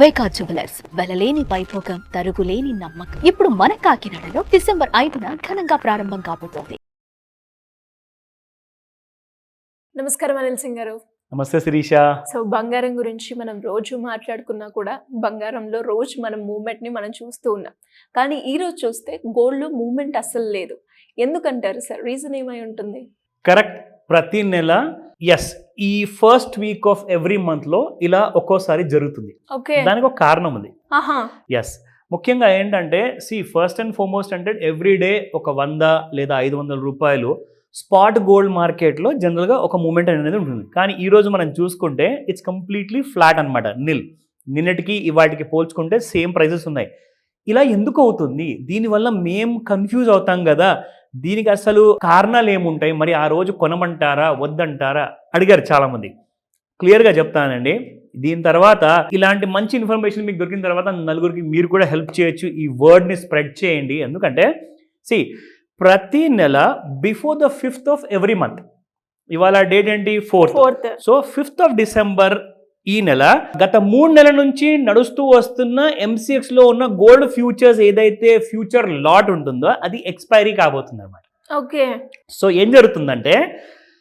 వైకా jewellers వెలలేని Vaibhogam తరుగులేని నమ్మకం. ఇప్పుడు మన కాకినాడలో డిసెంబర్ 5న ఘనంగా ప్రారంభం కాబోతోంది. నమస్కారం అనిల్ సింగ్ గారు. నమస్తే శిరీష. సో బంగారం గురించి మనం రోజు మాట్లాడుకున్నా కూడా బంగారంలో రోజు మనం మూవ్మెంట్ ని మనం చూస్తూ ఉన్నాం. కానీ ఈ రోజు చూస్తే గోల్డ్ లో మూవ్మెంట్ అస్సలు లేదు. ఎందుకంటారు సార్? రీజన్ ఏమై ఉంటుంది? కరెక్ట్. ప్రతి నెల ఈ first week off every month లో ఇలా ఒక్కోసారి జరుగుతుంది. దానికి ఒక కారణం ఉంది. ముఖ్యంగా ఏంటంటే ఫస్ట్ అండ్ ఫార్మోస్ట్ అంటే ఎవ్రీ డే ఒక 100 లేదా 500 రూపాయలు స్పాట్ గోల్డ్ మార్కెట్లో జనరల్గా ఒక మూమెంట్ అనేది ఉంటుంది. కానీ ఈరోజు మనం చూసుకుంటే ఇట్స్ కంప్లీట్లీ ఫ్లాట్ అనమాట, నిల్. నిన్నటికి ఇవాటికి పోల్చుకుంటే సేమ్ ప్రైజెస్ ఉన్నాయి. ఇలా ఎందుకు అవుతుంది? దీనివల్ల మేము కన్ఫ్యూజ్ అవుతాం కదా, దీనికి అసలు కారణాలు ఏముంటాయి, మరి ఆ రోజు కొనమంటారా వద్దంటారా అడిగారు చాలామంది. క్లియర్గా చెప్తానండి. దీని తర్వాత ఇలాంటి మంచి ఇన్ఫర్మేషన్ మీకు దొరికిన తర్వాత నలుగురికి మీరు కూడా హెల్ప్ చేయొచ్చు. ఈ వర్డ్ని స్ప్రెడ్ చేయండి. ఎందుకంటే ప్రతి నెల before the 5th of every month, ఇవాళ డేట్ ఏంటి? 4th. So 5th of December ఈ నెల గత 3 నెలల నుంచి నడుస్తూ వస్తున్న MCX లో ఉన్న గోల్డ్ ఫ్యూచర్స్ ఏదైతే ఫ్యూచర్ లాట్ ఉంటుందో అది ఎక్స్పైరీ కాబోతుంది అనమాట. ఓకే. సో ఏం జరుగుతుందంటే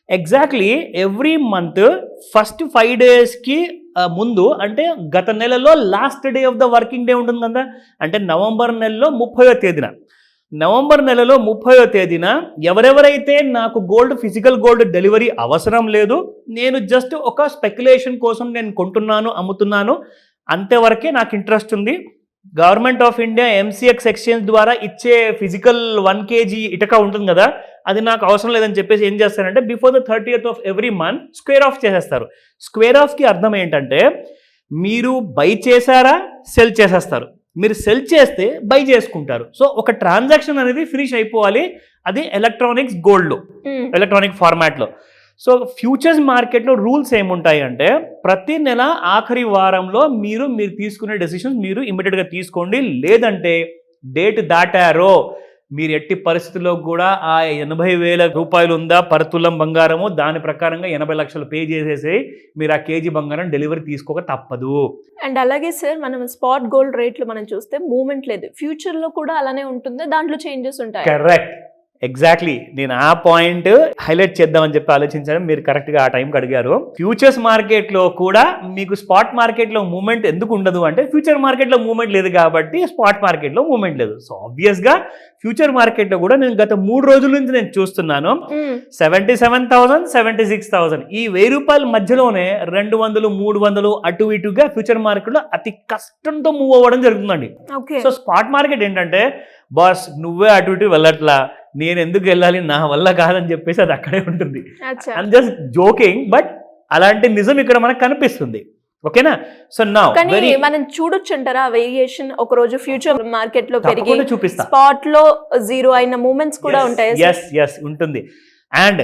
ఎగ్జాక్ట్లీ ఎవ్రీ మంత్ ఫస్ట్ 5 డేస్కి ముందు, అంటే గత నెలలో last day of the working day ఉంటుంది కదా, అంటే నవంబర్ నెలలో 30వ తేదీన, నవంబర్ నెలలో 30వ తేదీన ఎవరెవరైతే నాకు ఫిజికల్ గోల్డ్ డెలివరీ అవసరం లేదు, నేను జస్ట్ ఒక స్పెక్యులేషన్ కోసం నేను కొంటున్నాను అమ్ముతున్నాను అంతవరకే నాకు ఇంట్రెస్ట్ ఉంది, government of India MCX exchange ద్వారా ఇచ్చే ఫిజికల్ 1 kg ఇటక ఉంటుంది కదా, అది నాకు అవసరం లేదని చెప్పేసి ఏం చేస్తారంటే before the 30th of every month square of చేసేస్తారు. స్క్వేర్ ఆఫ్కి అర్థం ఏంటంటే మీరు బై చేశారా సెల్ చేసేస్తారు, మీరు సెల్ చేస్తే బై చేసుకుంటారు. సో ఒక ట్రాన్సాక్షన్ అనేది ఫినిష్ అయిపోవాలి. అది ఎలక్ట్రానిక్స్ గోల్డ్లో, ఎలక్ట్రానిక్ ఫార్మాట్లో. సో ఫ్యూచర్స్ మార్కెట్లో రూల్స్ ఏముంటాయి అంటే ప్రతి నెల ఆఖరి వారంలో మీరు తీసుకునే డెసిషన్స్ మీరు ఇమ్మీడియట్గా తీసుకోండి. లేదంటే డేట్ దాటారో మీరు ఎట్టి పరిస్థితుల్లో కూడా ఆ 80,000 రూపాయలు ఉందా పరతులం బంగారము, దాని ప్రకారంగా 80 లక్షలు పే చేసేసి మీరు ఆ కేజీ బంగారం డెలివరీ తీసుకోక తప్పదు. అండ్ అలాగే సార్, మనం స్పాట్ గోల్డ్ రేట్లు మనం చూస్తే మూవ్మెంట్ లేదు. ఫ్యూచర్ లో కూడా అలానే ఉంటుంది, దాంట్లో చేంజెస్ ఉంటాయి. Correct, exactly. నేను ఆ పాయింట్ హైలైట్ చేద్దామని చెప్పి ఆలోచించాను. మీరు కరెక్ట్గా ఆ టైంకి అడిగారు. ఫ్యూచర్స్ మార్కెట్లో కూడా మీకు స్పాట్ మార్కెట్లో మూవ్మెంట్ ఎందుకు ఉండదు అంటే ఫ్యూచర్ మార్కెట్లో మూవ్మెంట్ లేదు కాబట్టి స్పాట్ మార్కెట్లో మూవ్మెంట్ లేదు. సో ఆబ్వియస్గా ఫ్యూచర్ మార్కెట్లో కూడా నేను గత 3 రోజుల నుంచి నేను చూస్తున్నాను 77,000, 76,000 ఈ 1000 రూపాయల మధ్యలోనే 200, 300 అటు ఇటుగా ఫ్యూచర్ మార్కెట్లో అతి కష్టంతో మూవ్ అవ్వడం జరుగుతుందండి. సో స్పాట్ మార్కెట్ ఏంటంటే బాస్ నువ్వే అటు ఇటు వెళ్ళట్లా, నేను ఎందుకు వెళ్ళాలి, నా వల్ల కాదని చెప్పేసి అది అక్కడే ఉంటుంది. ఐమ్ జస్ట్ జోకింగ్, బట్ అలాంటి నిజం ఇక్కడ మనకు కనిపిస్తుంది. ఓకేనా? సో నౌ మనం చూడొచ్చు అంటారా వేరియేషన్? ఒక రోజు ఫ్యూచర్ మార్కెట్ లో పెరిగి చూపిస్తా, స్పాట్ లో 0 అయిన మూమెంట్స్ కూడా ఉంటాయి. ఉంటుంది. అండ్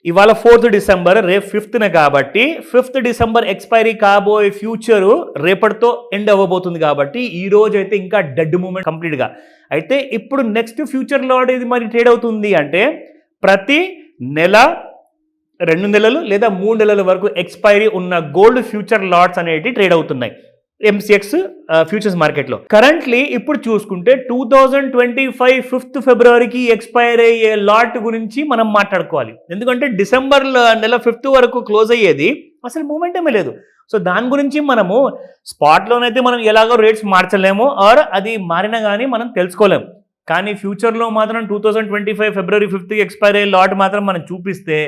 ఇవాళ 4th డిసెంబర్, రేపు 5th కాబట్టి 5th డిసెంబర్ ఎక్స్పైరీ కాబోయే ఫ్యూచరు రేపటితో ఎండ్ అవ్వబోతుంది. కాబట్టి ఈ రోజు అయితే ఇంకా డెడ్ మూమెంట్ కంప్లీట్గా. అయితే ఇప్పుడు నెక్స్ట్ ఫ్యూచర్ లాట్ ఇది మరి ట్రేడ్ అవుతుంది అంటే ప్రతి నెల 2 నెలలు లేదా 3 నెలల వరకు ఎక్స్పైరీ ఉన్న గోల్డ్ ఫ్యూచర్ లాట్స్ అనేవి ట్రేడ్ అవుతున్నాయి MCX ఫ్యూచర్స్ మార్కెట్లో. కరెంట్లీ ఇప్పుడు చూసుకుంటే 2025 5th ఫిబ్రవరికి ఎక్స్పైర్ అయ్యే లాట్ గురించి మనం మాట్లాడుకోవాలి. ఎందుకంటే డిసెంబర్ నెల 5th వరకు క్లోజ్ అయ్యేది, అసలు మూమెంటమే లేదు. సో దాని గురించి మనము స్పాట్లోనైతే మనం ఎలాగో రేట్స్ మార్చలేము, ఆర్ అది మారినా కానీ మనం తెలుసుకోలేము. కానీ ఫ్యూచర్లో మాత్రం 2025 ఫిబ్రవరి 5th ఎక్స్పైర్ అయ్యే లాట్ మాత్రం మనం చూపిస్తే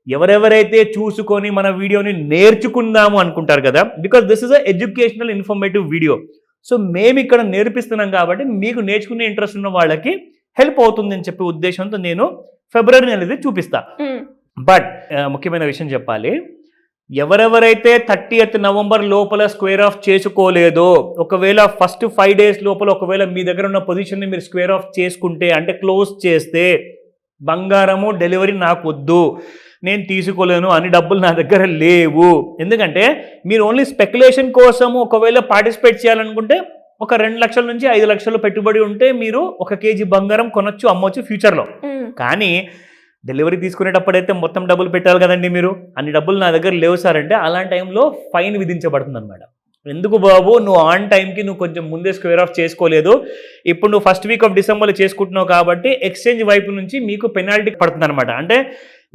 ఎవరెవరైతే చూసుకొని మన వీడియోని నేర్చుకుందాము అనుకుంటారు కదా, because this is a educational informative video. So మేము ఇక్కడ నేర్పిస్తున్నాం కాబట్టి మీకు నేర్చుకునే ఇంట్రెస్ట్ ఉన్న వాళ్ళకి హెల్ప్ అవుతుంది అని చెప్పే ఉద్దేశంతో నేను ఫిబ్రవరి అనేది చూపిస్తా. బట్ ముఖ్యమైన విషయం చెప్పాలి, ఎవరెవరైతే 30th నవంబర్ లోపల స్క్వేర్ ఆఫ్ చేసుకోలేదో, ఒకవేళ ఫస్ట్ 5 డేస్ లోపల ఒకవేళ మీ దగ్గర ఉన్న పొజిషన్ని మీరు స్క్వేర్ ఆఫ్ చేసుకుంటే, అంటే క్లోజ్ చేస్తే, బంగారము డెలివరీ నాకు వద్దు, నేను తీసుకోలేను, అన్ని డబ్బులు నా దగ్గర లేవు, ఎందుకంటే మీరు ఓన్లీ స్పెక్యులేషన్ కోసము ఒకవేళ పార్టిసిపేట్ చేయాలనుకుంటే ఒక 2 లక్షల నుంచి 5 లక్షలు పెట్టుబడి ఉంటే మీరు 1 kg బంగారం కొనొచ్చు, అమ్మొచ్చు ఫ్యూచర్లో. కానీ డెలివరీ తీసుకునేటప్పుడైతే మొత్తం డబ్బులు పెట్టాలి కదండి మీరు, అన్ని డబ్బులు నా దగ్గర లేవు సార్ అంటే అలాంటి టైంలో ఫైన్ విధించబడుతుంది అనమాట. ఎందుకు బాబు నువ్వు ఆన్ టైంకి నువ్వు కొంచెం ముందే స్క్వేర్ ఆఫ్ చేసుకోలేదు, ఇప్పుడు నువ్వు ఫస్ట్ వీక్ ఆఫ్ డిసెంబర్లో చేసుకుంటున్నావు కాబట్టి ఎక్స్చేంజ్ వైపు నుంచి మీకు పెనాల్టీ పడుతుంది అనమాట. అంటే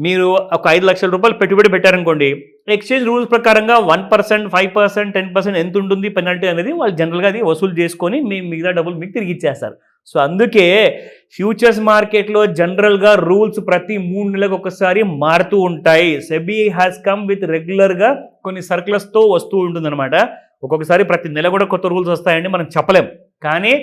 మీరు ఒక 5 లక్షల రూపాయలు పెట్టుబడి పెట్టారనుకోండి, ఎక్స్చేంజ్ రూల్స్ ప్రకారంగా 1%, 5%, 10% ఎంత ఉంటుంది పెనాల్టీ అనేది వాళ్ళు జనరల్గా అది వసూలు చేసుకొని మీ మిగతా డబ్బులు మీకు తిరిగి ఇచ్చేస్తారు. సో అందుకే ఫ్యూచర్స్ మార్కెట్లో జనరల్గా రూల్స్ ప్రతి 3 నెలలకు ఒకసారి మారుతూ ఉంటాయి. సెబీ హ్యాస్ కమ్ విత్ రెగ్యులర్గా కొన్ని సర్క్యులర్స్తో వస్తూ ఉంటుందన్నమాట. ఒక్కొక్కసారి ప్రతి నెల కూడా కొత్త రూల్స్ వస్తాయండి, మనం చెప్పలేం. కానీ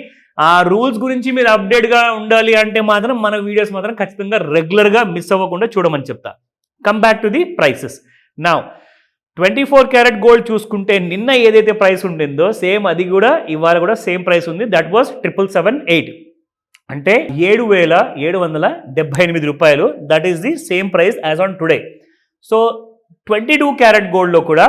ఆ రూల్స్ గురించి మీరు అప్డేట్గా ఉండాలి అంటే మాత్రం మన వీడియోస్ మాత్రం ఖచ్చితంగా రెగ్యులర్గా మిస్ అవ్వకుండా చూడమని చెప్తా. Come back to the prices. Now 24 carat gold చూసుకుంటే నిన్న ఏదైతే ప్రైస్ ఉండిందో సేమ్ అది కూడా ఇవాళ కూడా సేమ్ ప్రైస్ ఉంది. దట్ వాస్ 778, అంటే 7,778 రూపాయలు. That is the same price as on today. So 22 carrot గోల్డ్లో కూడా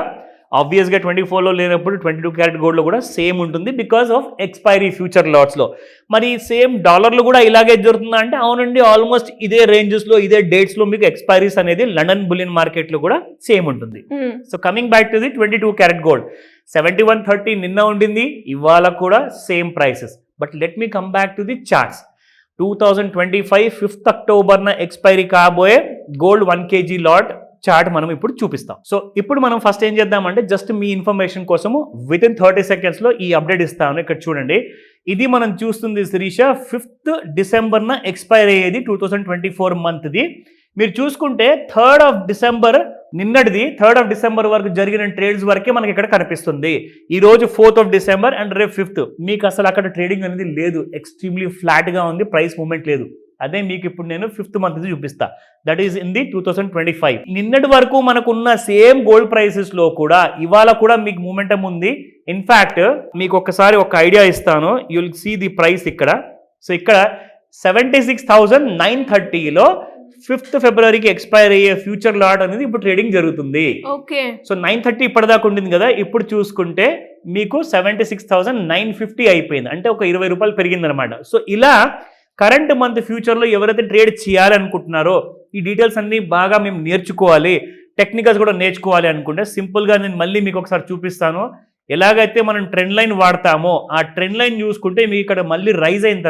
ఆబ్వియస్గా 24లో లేనప్పుడు 22 క్యారెట్ గోల్డ్లో కూడా సేమ్ ఉంటుంది బికాస్ ఆఫ్ ఎక్స్పైరీ ఫ్యూచర్ లాట్స్లో. మరి సేమ్ డాలర్లు కూడా ఇలాగే జరుగుతుందా అంటే అవునండి, ఆల్మోస్ట్ ఇదే రేంజెస్లో ఇదే డేట్స్లో మీకు ఎక్స్పైరీస్ అనేది లండన్ బులియన్ మార్కెట్లో కూడా సేమ్ ఉంటుంది. So coming back to the 22 carat gold 7130 నిన్న ఉండింది, ఇవాళ కూడా same prices. But let me come back to the charts. 2025 5th అక్టోబర్న ఎక్స్పైరీ కాబోయే గోల్డ్ 1 kg లాట్ చార్ట్ మనం ఇప్పుడు చూపిస్తాం. సో ఇప్పుడు మనం ఫస్ట్ ఏం చేద్దామంటే జస్ట్ మీ ఇన్ఫర్మేషన్ కోసము విత్ ఇన్ 30 సెకండ్స్లో ఈ అప్డేట్ ఇస్తాను. ఇక్కడ చూడండి, ఇది మనం చూస్తుంది శిరీష 5th డిసెంబర్న ఎక్స్పైర్ అయ్యేది 2024 మంత్ది. మీరు చూసుకుంటే 3rd ఆఫ్ డిసెంబర్ నిన్నటిది 3rd ఆఫ్ డిసెంబర్ వరకు జరిగిన ట్రేడ్స్ వరకే మనకి ఇక్కడ కనిపిస్తుంది. ఈ రోజు 4th ఆఫ్ డిసెంబర్ అండ్ రేపు 5th మీకు అసలు అక్కడ ట్రేడింగ్ అనేది లేదు, ఎక్స్ట్రీమ్లీ ఫ్లాట్గా ఉంది, ప్రైస్ మూవ్మెంట్ లేదు. అదే మీకు ఇప్పుడు నేను 5th మంత్ చూపిస్తా. That is in the 2025. నిన్నటి వరకు మనకున్న సేమ్ గోల్డ్ ప్రైసెస్లో కూడా ఇవాళ కూడా మీకు మూమెంటం ఉంది. ఇన్ఫ్యాక్ట్ మీకు ఒకసారి ఒక ఐడియా ఇస్తాను, you will see the price ఇక్కడ. సో ఇక్కడ 76,930లో 5th ఫిబ్రవరికి ఎక్స్పైర్ అయ్యే ఫ్యూచర్ లాట్ అనేది ఇప్పుడు ట్రేడింగ్ జరుగుతుంది. ఓకే. సో 930 ఇప్పటిదాకా ఉండింది కదా, ఇప్పుడు చూసుకుంటే మీకు 76,950 అయిపోయింది, అంటే ఒక 20 రూపాయలు పెరిగిందనమాట. సో ఇలా కరెంట్ మంత్ ఫ్యూచర్లో ఎవరైతే ట్రేడ్ చేయాలనుకుంటున్నారో ఈ డీటెయిల్స్ అన్నీ బాగా మేము నేర్చుకోవాలి, టెక్నికల్స్ కూడా నేర్చుకోవాలి అనుకుంటే సింపుల్గా నేను మళ్ళీ మీకు ఒకసారి చూపిస్తాను. ఎలాగైతే మనం ట్రెండ్ లైన్ వాడతామో ఆ ట్రెండ్ లైన్ చూసుకుంటే మీకు ఇక్కడ మళ్ళీ రైజ్ అయిన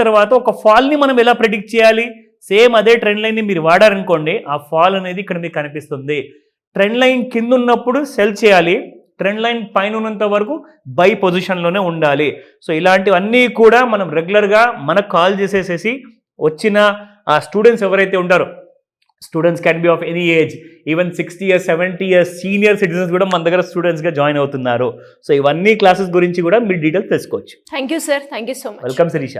తర్వాత ఒక ఫాల్ని మనం ఎలా ప్రెడిక్ట్ చేయాలి, సేమ్ అదే ట్రెండ్ లైన్ని మీరు వాడారనుకోండి, ఆ ఫాల్ అనేది ఇక్కడ మీకు కనిపిస్తుంది. ట్రెండ్ లైన్ కింద ఉన్నప్పుడు సెల్ చేయాలి, ట్రెండ్ లైన్ పైన ఉన్నంత వరకు బై పొజిషన్లోనే ఉండాలి. సో ఇలాంటివన్నీ కూడా మనం రెగ్యులర్గా మనకు కాల్ చేసేసేసి వచ్చిన ఆ స్టూడెంట్స్ ఎవరైతే ఉంటారో, students can be of any age, even 60 years 70 years senior citizens కూడా మన దగ్గర స్టూడెంట్స్గా జాయిన్ అవుతున్నారు. సో ఇవన్నీ క్లాసెస్ గురించి కూడా మీరు డీటెయిల్స్ తెలుసుకోవచ్చు. Thank you sir, thank you so much. Welcome Sirisha.